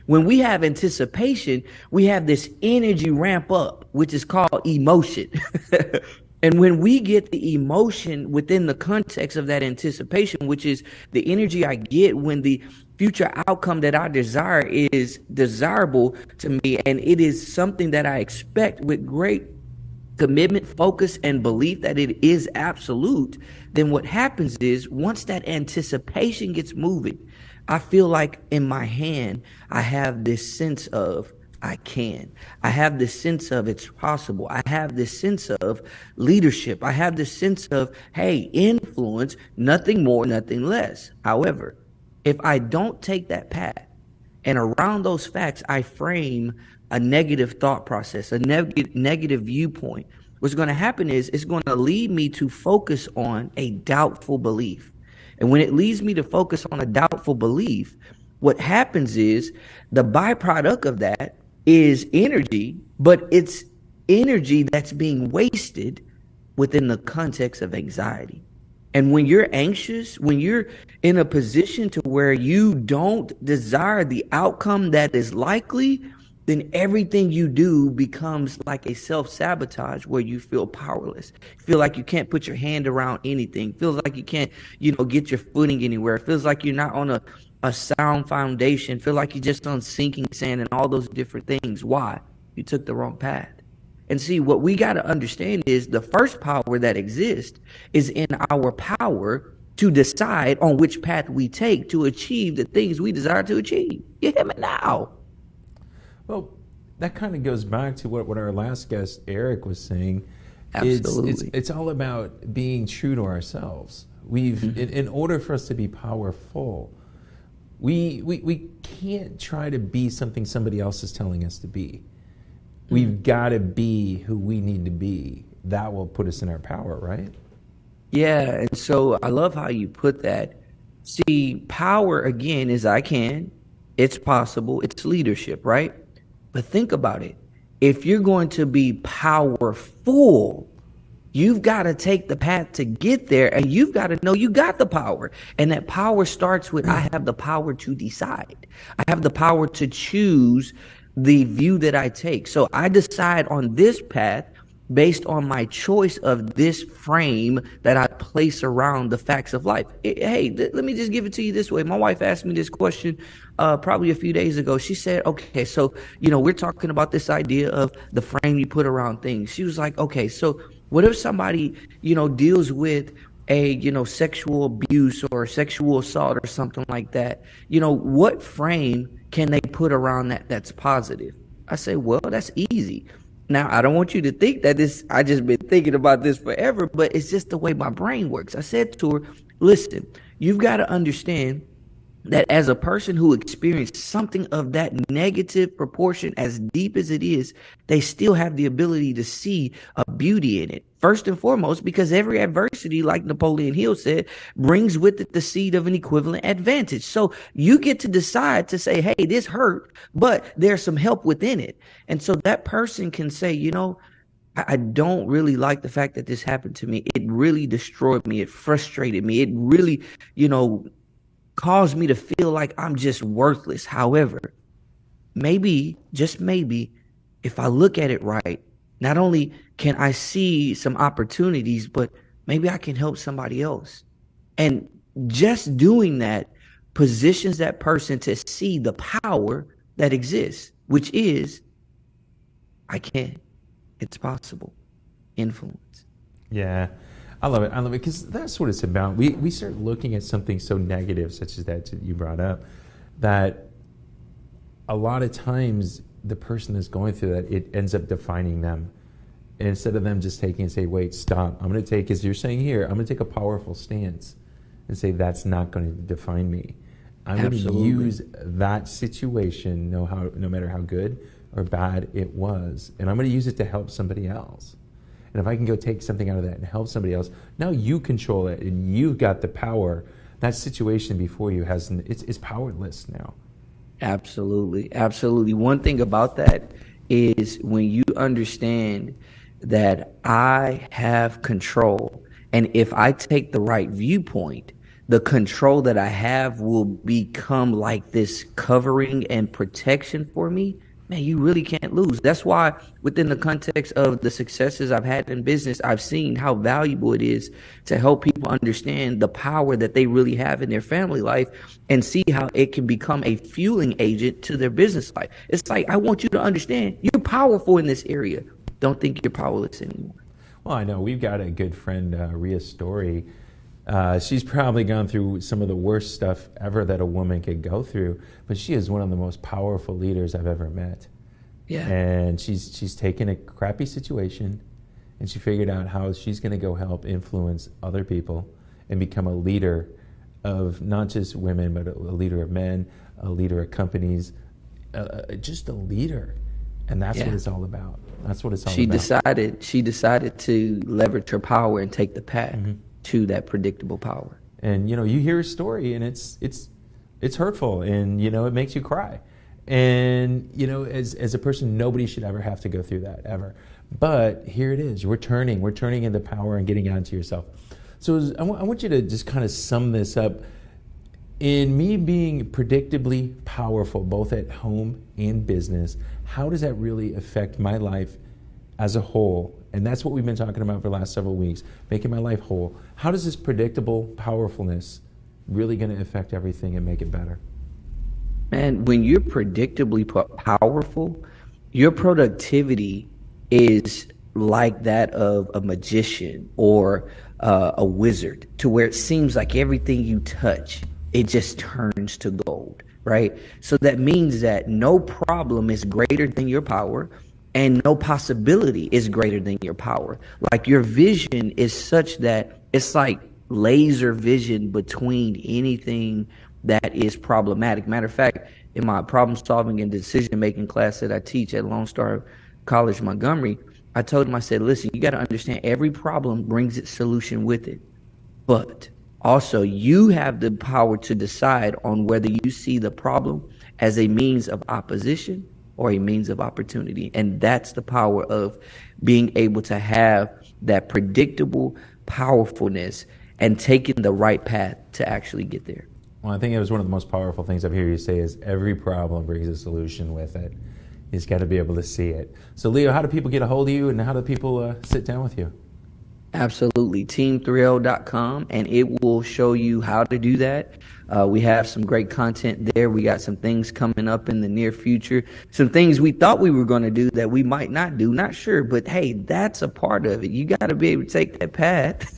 When we have anticipation, we have this energy ramp up, which is called emotion. And when we get the emotion within the context of that anticipation, which is the energy I get when the future outcome that I desire is desirable to me, and it is something that I expect with great commitment, focus, and belief that it is absolute, then what happens is once that anticipation gets moving, I feel like in my hand, I have this sense of I can. I have this sense of it's possible. I have this sense of leadership. I have this sense of, hey, influence, nothing more, nothing less. However, if I don't take that path and around those facts, I frame a negative thought process, a negative viewpoint, what's going to happen is it's going to lead me to focus on a doubtful belief. And when it leads me to focus on a doubtful belief, what happens is the byproduct of that is energy, but it's energy that's being wasted within the context of anxiety. And when you're anxious, when you're in a position to where you don't desire the outcome that is likely, then everything you do becomes like a self-sabotage where you feel powerless. You feel like you can't put your hand around anything. Feels like you can't, get your footing anywhere. It feels like you're not on a sound foundation. Feel like you're just on sinking sand and all those different things. Why? You took the wrong path. And see, what we got to understand is the first power that exists is in our power to decide on which path we take to achieve the things we desire to achieve. You hear me now? Well, that kind of goes back to what our last guest, Eric, was saying. Absolutely. It's all about being true to ourselves. In order for us to be powerful, we can't try to be something somebody else is telling us to be. We've got to be who we need to be. That will put us in our power, right? Yeah, and so I love how you put that. See, power, again, is I can. It's possible. It's leadership, right? But think about it. If you're going to be powerful, you've got to take the path to get there, and you've got to know you got the power. And that power starts with I have the power to decide. I have the power to choose the view that I take. So I decide on this path based on my choice of this frame that I place around the facts of life. Hey, let me just give it to you this way. My wife asked me this question probably a few days ago. She said, okay, so, we're talking about this idea of the frame you put around things. She was like, okay, so what if somebody, deals with a, sexual abuse or sexual assault or something like that? What frame can they put around that's positive? I say, well, that's easy. Now, I don't want you to think that I just been thinking about this forever, but it's just the way my brain works. I said to her, listen, you've got to understand that as a person who experienced something of that negative proportion, as deep as it is, they still have the ability to see a beauty in it. First and foremost, because every adversity, like Napoleon Hill said, brings with it the seed of an equivalent advantage. So you get to decide to say, hey, this hurt, but there's some help within it. And so that person can say, I don't really like the fact that this happened to me. It really destroyed me. It frustrated me. It really, caused me to feel like I'm just worthless. However, maybe, just maybe, if I look at it right, not only can I see some opportunities, but maybe I can help somebody else. And just doing that positions that person to see the power that exists, which is, I can. It's possible. Influence. Yeah. I love it because that's what it's about. We start looking at something so negative, such as that you brought up, that a lot of times the person that's going through that, it ends up defining them. And instead of them just taking and say, wait, stop, I'm going to take, as you're saying here, I'm going to take a powerful stance and say that's not going to define me. I'm going to use that situation, no matter how good or bad it was, and I'm going to use it to help somebody else. And if I can go take something out of that and help somebody else, now you control it and you've got the power. That situation before you it's powerless now. Absolutely. Absolutely. One thing about that is when you understand that I have control, and if I take the right viewpoint, the control that I have will become like this covering and protection for me. man, you really can't lose. That's why within the context of the successes I've had in business, I've seen how valuable it is to help people understand the power that they really have in their family life and see how it can become a fueling agent to their business life. It's like, I want you to understand you're powerful in this area. Don't think you're powerless anymore. Well, I know we've got a good friend, Rhea Story. She's probably gone through some of the worst stuff ever that a woman could go through, but she is one of the most powerful leaders I've ever met. Yeah. And she's taken a crappy situation, and she figured out how she's going to go help influence other people and become a leader of not just women, but a leader of men, a leader of companies, just a leader. And that's what it's all about. That's what it's all about. She decided to leverage her power and take the path to that predictable power. And you hear her story, and it's hurtful, and it makes you cry. And as a person, nobody should ever have to go through that ever. But here it is. We're turning into power and getting onto yourself. So I want you to just kind of sum this up. In me being predictably powerful, both at home and business, how does that really affect my life as a whole? And that's what we've been talking about for the last several weeks, making my life whole. How does this predictable powerfulness really going to affect everything and make it better? Man, when you're predictably powerful, your productivity is like that of a magician or a wizard, to where it seems like everything you touch, it just turns to gold, right? So that means that no problem is greater than your power, and no possibility is greater than your power. Like, your vision is such that it's like laser vision between anything that is problematic. Matter of fact, in my problem solving and decision making class that I teach at Lone Star College, Montgomery, I told him, I said, listen, you got to understand every problem brings its solution with it. But also, you have the power to decide on whether you see the problem as a means of opposition or a means of opportunity. And that's the power of being able to have that predictable powerfulness and taking the right path to actually get there. Well, I think it was one of the most powerful things I've heard you say is every problem brings a solution with it. You just got to be able to see it. So, Leo, how do people get a hold of you, and how do people sit down with you? Absolutely. Team3l.com, and it will show you how to do that. We have some great content there. We got some things coming up in the near future. Some things we thought we were going to do that we might not do. Not sure, but hey, that's a part of it. You got to be able to take that path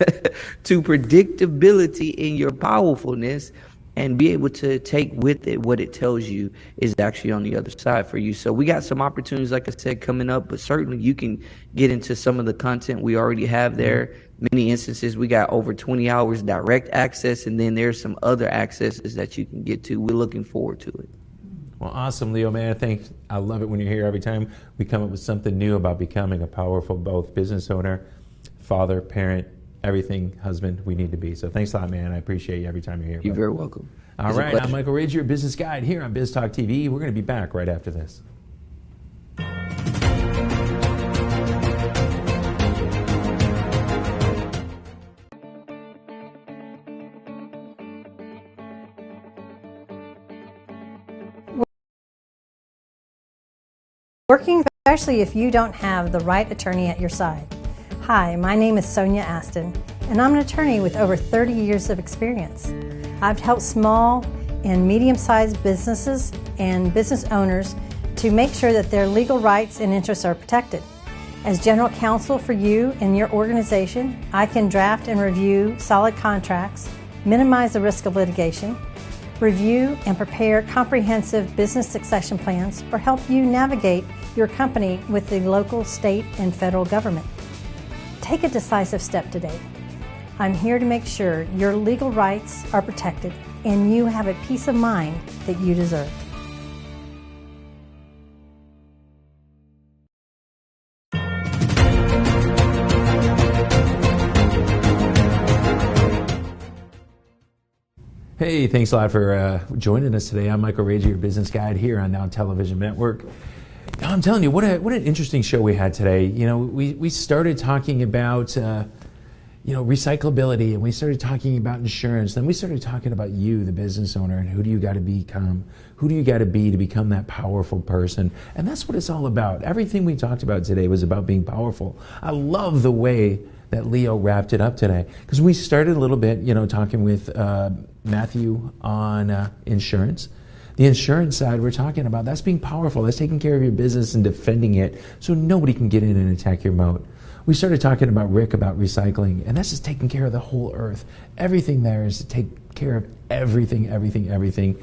to predictability in your powerfulness and be able to take with it what it tells you is actually on the other side for you. So we got some opportunities, like I said, coming up, but certainly you can get into some of the content we already have there. Many instances, we got over 20 hours direct access, and then there's some other accesses that you can get to. We're looking forward to it. Well, awesome, Leo, man. I love it when you're here. Every time we come up with something new about becoming a powerful both business owner, father, parent, everything, husband, we need to be. So thanks a lot, man. I appreciate you every time you're here. You're very welcome. All right, I'm Michael Rage, your business guide here on Biz Talk TV. We're going to be back right after this. Working, especially if you don't have the right attorney at your side. Hi, my name is Sonia Aston, and I'm an attorney with over 30 years of experience. I've helped small and medium-sized businesses and business owners to make sure that their legal rights and interests are protected. As general counsel for you and your organization, I can draft and review solid contracts, minimize the risk of litigation, review and prepare comprehensive business succession plans, or help you navigate your company with the local, state, and federal government. Take a decisive step today. I'm here to make sure your legal rights are protected and you have a peace of mind that you deserve. Hey, thanks a lot for joining us today. I'm Michael Rage, your business guide here on Now Television Network. I'm telling you, what an interesting show we had today. You know, we started talking about recyclability, and we started talking about insurance. Then we started talking about you, the business owner, and who do you got to become? Who do you got to be become that powerful person? And that's what it's all about. Everything we talked about today was about being powerful. I love the way that Leo wrapped it up today, because we started a little bit, talking with Matthew on insurance. The insurance side, we're talking about, that's being powerful. That's taking care of your business and defending it so nobody can get in and attack your moat. We started talking about Rick about recycling, and that's just taking care of the whole earth. Everything there is to take care of everything.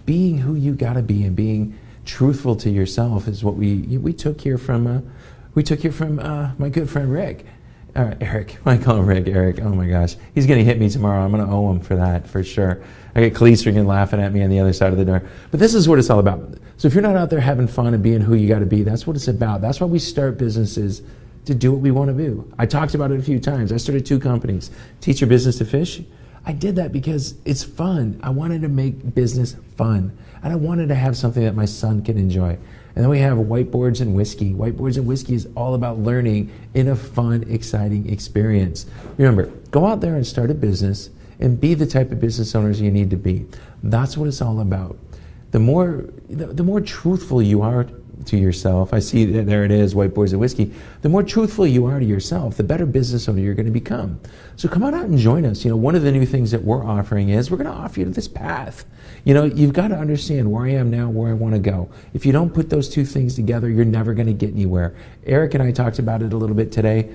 Being who you got to be and being truthful to yourself is what we took here from my good friend Rick. Eric. I call him Rick. Eric. Oh my gosh. He's going to hit me tomorrow. I'm going to owe him for that, for sure. I get Cleestring laughing at me on the other side of the door. But this is what it's all about. So if you're not out there having fun and being who you got to be, that's what it's about. That's why we start businesses, to do what we want to do. I talked about it a few times. I started 2 companies. Teach your business to fish. I did that because it's fun. I wanted to make business fun. And I wanted to have something that my son can enjoy. And then we have Whiteboards and Whiskey. Whiteboards and Whiskey is all about learning in a fun, exciting experience. Remember, go out there and start a business and be the type of business owners you need to be. That's what it's all about. The more truthful you are to yourself, I see that there it is, Whiteboards and Whiskey. The more truthful you are to yourself, the better business owner you're going to become. So come on out and join us. One of the new things that we're offering is we're going to offer you this path. You've got to understand where I am now, where I want to go. If you don't put those 2 things together, you're never going to get anywhere. Eric and I talked about it a little bit today.